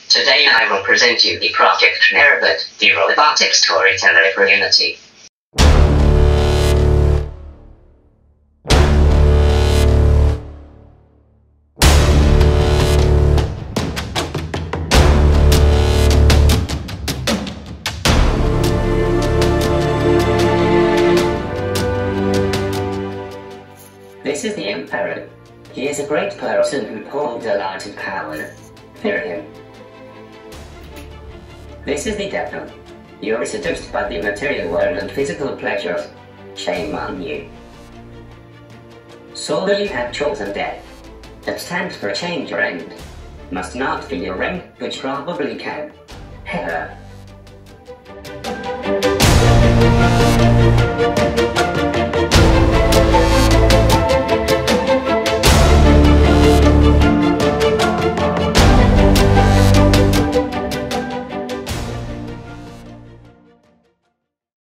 Today I will present you the project NarRobot, the robotic storyteller for Unity. This is the Emperor. He is a great person who holds a lot of power. Fear him. This is the Devil. You are seduced by the material world and physical pleasures. Shame on you. So you have chosen death. It stands for change or end. Must not be your end, which probably can. Heather.